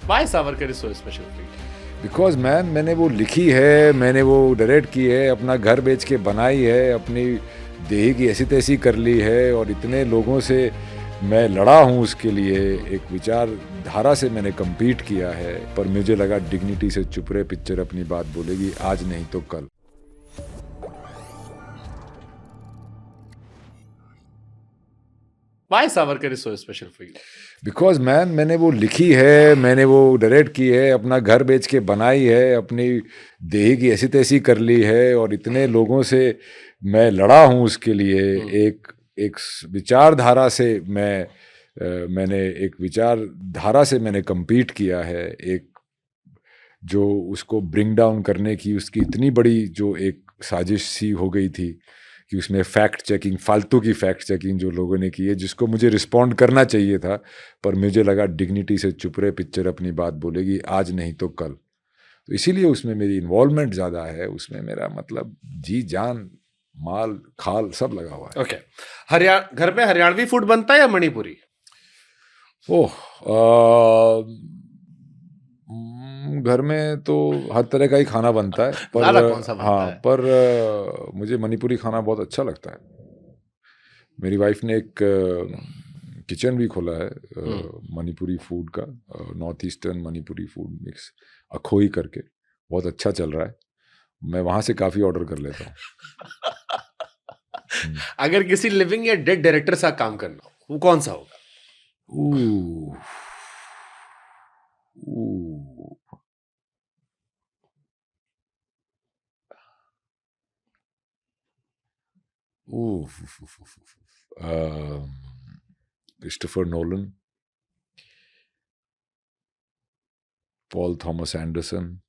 Why Savarkar is so special for you? Because मैंने वो लिखी है, मैंने वो डायरेक्ट की है, अपना घर बेच के बनाई है, अपनी देही की ऐसी तैसी कर ली है और इतने लोगों से मैं लड़ा हूँ उसके लिए। एक विचारधारा से मैंने कम्पीट किया है, पर मुझे लगा डिग्निटी से चुप रहे, पिक्चर अपनी बात बोलेगी, आज नहीं तो कल। Why Savarkar is so special for you? Because मैंने वो लिखी है, मैंने वो डायरेक्ट की है, अपना घर बेच के बनाई है, अपनी देही की ऐसी तैसी कर ली है और इतने लोगों से मैं लड़ा हूँ उसके लिए। एक विचारधारा से मैंने कम्पीट किया है, एक जो उसको ब्रिंग डाउन करने की उसकी इतनी बड़ी जो एक साजिश सी हो गई थी कि उसमें फैक्ट चेकिंग, फालतू की फैक्ट चेकिंग जो लोगों ने की है, जिसको मुझे रिस्पॉन्ड करना चाहिए था, पर मुझे लगा डिग्निटी से चुप रहे, पिक्चर अपनी बात बोलेगी, आज नहीं तो कल। तो इसीलिए उसमें मेरी इन्वॉल्वमेंट ज़्यादा है, उसमें मेरा मतलब जी जान माल खाल सब लगा हुआ है। ओके, घर पे हरियाणवी फूड बनता है या मणिपुरी? घर में तो हर तरह का ही खाना बनता है, पर ज़्यादा कौन सा बनता है? पर मुझे मणिपुरी खाना बहुत अच्छा लगता है। मेरी वाइफ ने एक किचन भी खोला है मणिपुरी फूड का, north eastern Manipuri food mix, अखोई करके, बहुत अच्छा चल रहा है। मैं वहाँ से काफ़ी ऑर्डर कर लेता हूँ। अगर किसी लिविंग या डेड डायरेक्टर से काम करना हो, वो कौन सा होगा? Christopher Nolan, Paul Thomas Anderson,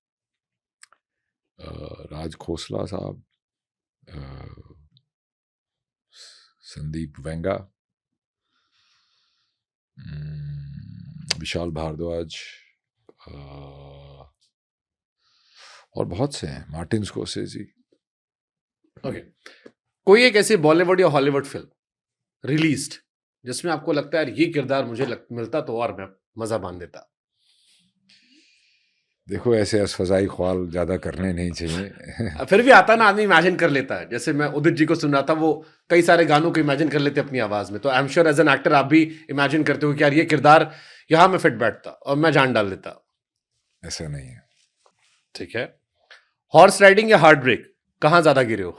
Raj Khosla साहब, संदीप वेंगा, विशाल भारद्वाज, और बहुत से हैं, मार्टिन स्कोर्सेज़ी। ओके, कोई एक ऐसी बॉलीवुड या हॉलीवुड फिल्म रिलीज्ड जिसमें आपको लगता है यार ये किरदार मुझे मिलता तो और मैं मजा बांध देता? देखो, ऐसे असफजाई ख्वाल ज़्यादा करने नहीं चाहिए। फिर भी आता ना, आदमी इमेजिन कर लेता है। जैसे मैं उदित जी को सुन रहा था, वो कई सारे गानों को इमेजिन कर लेते अपनी आवाज में, तो I am sure as an actor आप भी इमेजिन करते हो कि यार ये किरदार यहाँ में फिट बैठता और मैं जान डाल देता। ऐसा नहीं है। ठीक है, हॉर्स राइडिंग या हार्ट ब्रेक, कहाँ ज्यादा गिरे हो?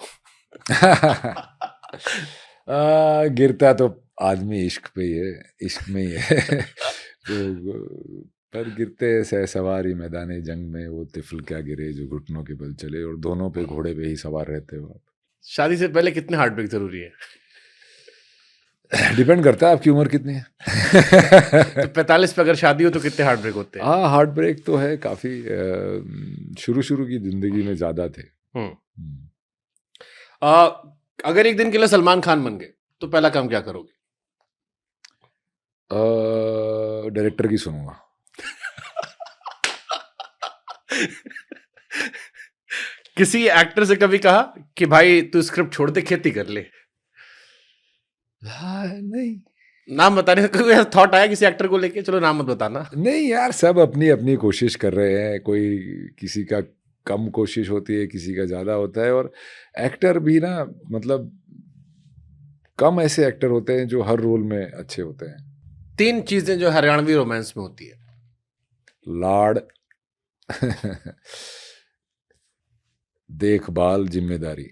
गिरता तो आदमी इश्क पे ही है, इश्क में ही है। तो पर गिरते ऐसे सवारी मैदानी जंग में, वो तिफल क्या गिरे जो घुटनों के बल चले, और दोनों पे घोड़े पे ही सवार रहते हो आप। शादी से पहले कितने हार्ट ब्रेक जरूरी है? डिपेंड करता है आपकी उम्र कितनी है। तो 45 पे अगर शादी हो तो कितने हार्ट ब्रेक होते हैं? हाँ, हार्ट ब्रेक तो है काफी, शुरू की जिंदगी में ज्यादा थे। अगर एक दिन के लिए सलमान खान बन गए तो पहला काम क्या करोगे? डायरेक्टर की सुनूंगा। किसी एक्टर से कभी कहा कि भाई तू स्क्रिप्ट छोड़ दे, खेती कर ले? नहीं, नाम बताने का कोई थॉट आया किसी एक्टर को लेके? चलो नाम मत बताना। नहीं यार, सब अपनी अपनी कोशिश कर रहे हैं, कोई किसी का कम कोशिश होती है, किसी का ज्यादा होता है, और एक्टर भी ना, मतलब कम ऐसे एक्टर होते हैं जो हर रोल में अच्छे होते हैं। 3 चीजें जो हरियाणवी रोमांस में होती है। लाड़, देखभाल, जिम्मेदारी।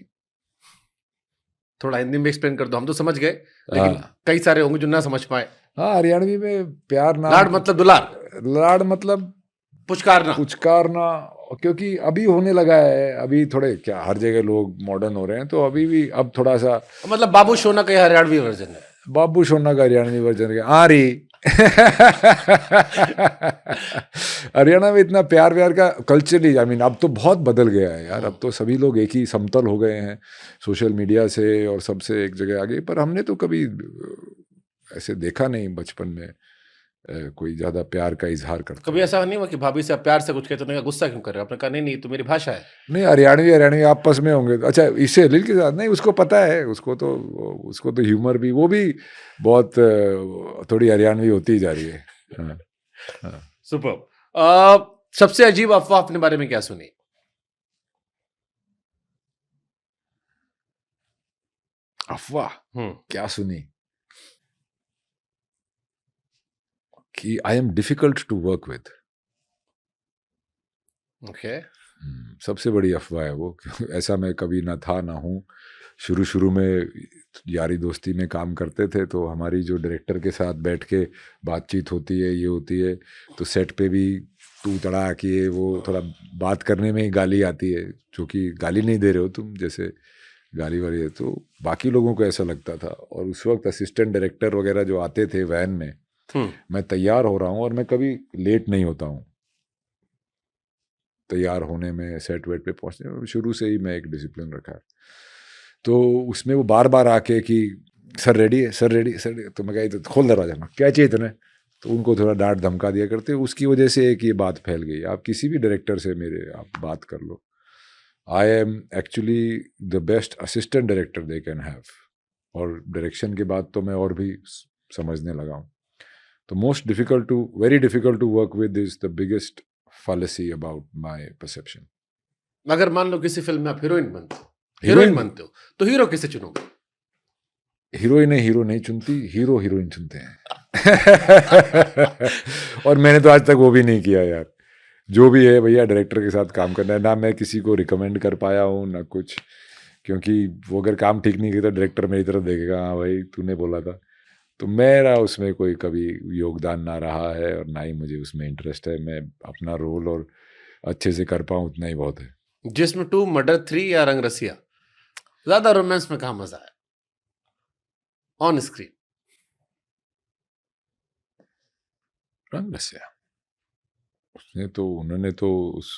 थोड़ा हिंदी में एक्सप्लेन कर दो, हम तो समझ गए लेकिन कई सारे होंगे जो ना समझ पाए। हाँ, हरियाणवी में प्यार नाम, लाड़ मतलब दुलार, लाड़ मतलब पुचकारना, क्योंकि अभी होने लगा है, अभी थोड़े क्या हर जगह लोग मॉडर्न हो रहे हैं, तो अभी भी अब थोड़ा सा, मतलब बाबू सोना का हरियाणवी वर्जन है। बाबू सोना का हरियाणवी वर्जन है। आ रही हरियाणा में इतना प्यार व्यार का कल्चरली, आई मीन अब तो बहुत बदल गया है यार। अब तो सभी लोग एक ही समतल हो गए हैं सोशल मीडिया से और सबसे एक जगह आ गए, पर हमने तो कभी ऐसे देखा नहीं बचपन में कोई ज्यादा प्यार का इजहार करता। कभी ऐसा नहीं हुआ कि भाभी से आप प्यार से कुछ कहते हो, गुस्सा क्यों कर रहे हो? आपने कहा नहीं तो मेरी भाषा है। नहीं, हरियाणवी आपस में होंगे। अच्छा, इससे लिल के साथ नहीं, उसको पता है, उसको तो ह्यूमर भी, वो भी बहुत थोड़ी हरियाणवी होती ही जा रही है। हाँ, हाँ। सुपर। सबसे अजीब अफवाह अपने बारे में क्या सुनी? अफवाह हम्म। क्या सुनी? कि I am difficult to work with. Okay. सबसे बड़ी अफवाह है वो। ऐसा मैं कभी ना था ना हूँ। शुरू शुरू में यारी दोस्ती में काम करते थे तो हमारी जो डायरेक्टर के साथ बैठ के बातचीत होती है, ये होती है, तो सेट पे भी तू तड़ा कि वो थोड़ा बात करने में ही गाली आती है, जो कि गाली नहीं दे रहे हो तुम, जैसे गाली वाली है। तो बाकी लोगों को ऐसा लगता था। और उस वक्त असिस्टेंट डायरेक्टर वगैरह जो आते थे वैन में, मैं तैयार हो रहा हूँ और मैं कभी लेट नहीं होता हूँ तैयार होने में, सेट वेट पे पहुंचने में। शुरू से ही मैं एक डिसिप्लिन रखा है। तो उसमें वो बार बार आके कि सर रेडी है, सर रेडी, सर रेडी। तो मैं कही तो खोल दरवाजा ना, क्या चाहिए तुम्हें? तो उनको थोड़ा डांट धमका दिया करते। उसकी वजह से एक ये बात फैल गई। आप किसी भी डायरेक्टर से मेरे आप बात कर लो, I am actually the best assistant director they can have. और डायरेक्शन के बाद तो मैं और भी समझने लगा हूँ। तो most difficult to, very difficult to work with is the biggest fallacy about my perception. अगर मान लो किसी फिल्म में आप हीरोइन बनते हो, हीरोइन बनते हो, तो हीरो किसे चुनोगे? हीरोइन हीरो नहीं चुनती, हीरो हीरोइन चुनते हैं। और मैंने तो आज तक वो भी नहीं किया यार। जो भी है भैया, डायरेक्टर के साथ काम करना है। ना मैं किसी को रिकमेंड कर पाया हूँ ना कुछ, क्योंकि वो अगर काम ठीक नहीं किया तो डायरेक्टर मेरी तरफ देखेगा, हाँ भाई तूने बोला था। तो मेरा उसमें कोई कभी योगदान ना रहा है और ना ही मुझे उसमें इंटरेस्ट है। मैं अपना रोल और अच्छे से कर पाऊँ उतना ही बहुत है। जिसमें 2, मर्डर 3 या रंग रसिया, ज्यादा रोमांस में कहाँ मजा है ऑन स्क्रीन? रंग रसिया, उसने तो, उन्होंने तो उस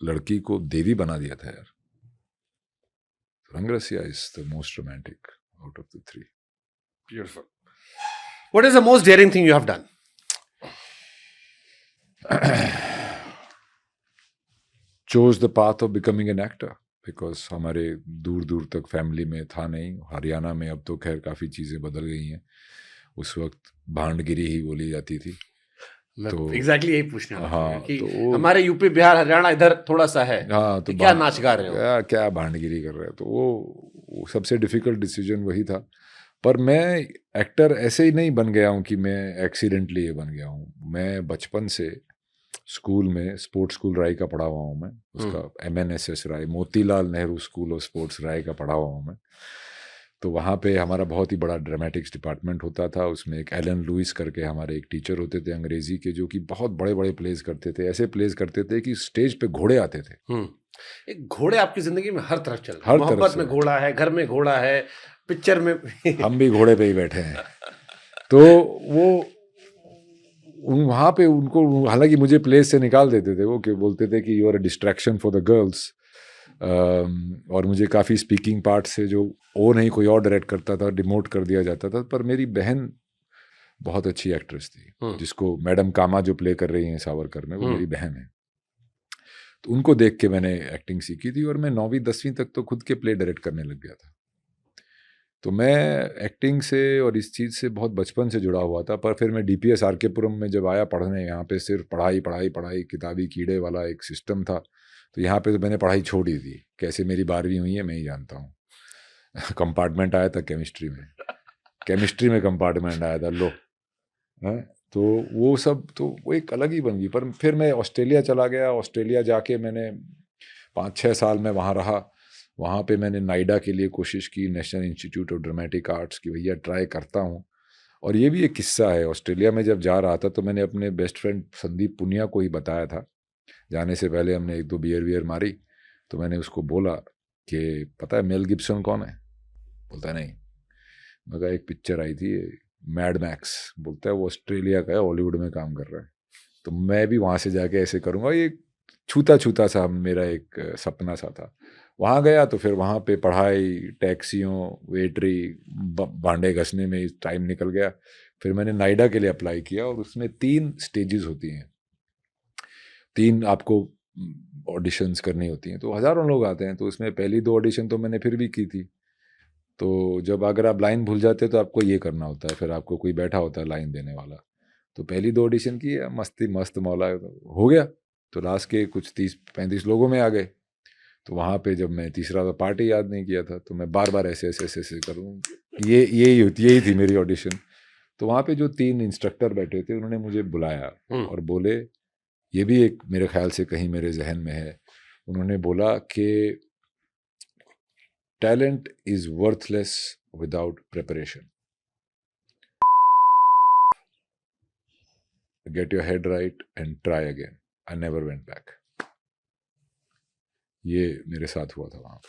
लड़की को देवी बना दिया था यार। Rang Rasiya is the most romantic out of the 3. Beautiful. What is the most daring thing you have done? chose the path of becoming an actor because हमारे दूर दूर तक फैमिली में था नहीं। हरियाणा में अब तो खैर काफ़ी चीज़ें बदल गई हैं। उस वक्त भांडगिरी ही बोली जाती थी। मैं तो एग्जैक्टली यही पूछने वाला था हाँ, कि तो हमारे यूपी बिहार हरियाणा इधर थोड़ा सा है हाँ, तो कि क्या नाच गा रहे हो, क्या क्या भांडगिरी कर रहे हो। तो वो सबसे डिफिकल्ट डिसीजन वही था। पर मैं एक्टर ऐसे ही नहीं बन गया हूँ कि मैं एक्सीडेंटली ये बन गया हूँ। मैं बचपन से स्कूल में, स्पोर्ट्स स्कूल राय का पढ़ा हुआ हूँ मैं। उसका MNSS Rai, Motilal Nehru school of sports Rai का पढ़ा हुआ हूँ मैं। तो वहाँ पे हमारा बहुत ही बड़ा ड्रामेटिक्स डिपार्टमेंट होता था। उसमें एक एलन लुइस करके हमारे एक टीचर होते थे अंग्रेजी के, जो कि बहुत बड़े बड़े प्लेज करते थे। ऐसे प्लेज करते थे कि स्टेज पे घोड़े आते थे। एक घोड़े आपकी जिंदगी में हर तरफ चल रहे हैं। हर तरफ मोहब्बत से में घोड़ा है, घर में घोड़ा है, पिक्चर में हम भी घोड़े पे ही बैठे हैं। तो वो वहाँ पे उनको, हालांकि मुझे प्लेस से निकाल देते थे वो, कि बोलते थे कि you are a distraction for the girls. और मुझे काफ़ी स्पीकिंग पार्ट से जो वो नहीं कोई और डायरेक्ट करता था, डिमोट कर दिया जाता था। पर मेरी बहन बहुत अच्छी एक्ट्रेस थी, जिसको मैडम कामा जो प्ले कर रही हैं सावरकर में, वो मेरी बहन है। तो उनको देख के मैंने एक्टिंग सीखी थी और मैं 9वीं 10वीं तक तो खुद के प्ले डायरेक्ट करने लग गया था। तो मैं एक्टिंग से और इस चीज़ से बहुत बचपन से जुड़ा हुआ था। पर फिर मैं DPS RK पुरम में जब आया पढ़ने, यहाँ पे सिर्फ पढ़ाई पढ़ाई पढ़ाई, किताबी कीड़े वाला एक सिस्टम था। तो यहाँ पे तो मैंने पढ़ाई छोड़ ही दी। कैसे मेरी 12वीं हुई है मैं ही जानता हूँ। कंपार्टमेंट आया था केमिस्ट्री में कंपार्टमेंट आया था, लो है। तो वो सब तो वो एक अलग ही बन गई। पर फिर मैं ऑस्ट्रेलिया चला गया। ऑस्ट्रेलिया जाके मैंने 5-6 साल में वहाँ रहा। वहाँ पे मैंने नाइडा के लिए कोशिश की, national institute of dramatic arts की, भैया ट्राई करता हूँ। और ये भी एक किस्सा है, ऑस्ट्रेलिया में जब जा रहा था तो मैंने अपने बेस्ट फ्रेंड संदीप पुनिया को ही बताया था। जाने से पहले हमने 1-2 बियर मारी। तो मैंने उसको बोला कि पता है मेल गिब्सन कौन है? बोलता है नहीं। मैं कहा एक पिक्चर आई थी मैड मैक्स, बोलता है वो ऑस्ट्रेलिया का है, हॉलीवुड में काम कर रहा है। तो मैं भी वहाँ से जाके ऐसे करूँगा। ये छूता छूता सा मेरा एक सपना सा था। वहाँ गया तो फिर वहाँ पे पढ़ाई, टैक्सियों, वेटरी, भांडे घसने में टाइम निकल गया। फिर मैंने नाइडा के लिए अप्लाई किया और उसमें 3 स्टेजेस होती हैं, 3 आपको ऑडिशंस करनी होती हैं। तो हज़ारों लोग आते हैं। तो उसमें पहली 2 ऑडिशन तो मैंने फिर भी की थी। तो जब अगर आप लाइन भूल जाते तो आपको ये करना होता है, फिर आपको कोई बैठा होता है लाइन देने वाला। तो पहली 2 ऑडिशन किए, मस्ती मस्त मौला हो गया। तो लास्ट के कुछ 30-35 लोगों में आ गए। तो वहाँ पे जब मैं तीसरा पार्ट ही याद नहीं किया था, तो मैं बार-बार ऐसे करूँ, यही थी मेरी ऑडिशन। तो वहाँ पे जो 3 इंस्ट्रक्टर बैठे थे, उन्होंने मुझे बुलाया और बोले, ये भी एक मेरे ख्याल से कहीं मेरे ज़हन में है, उन्होंने बोला कि talent is worthless without preparation. Get your head right and try again. I never went back. ये मेरे साथ हुआ था वहाँ पे।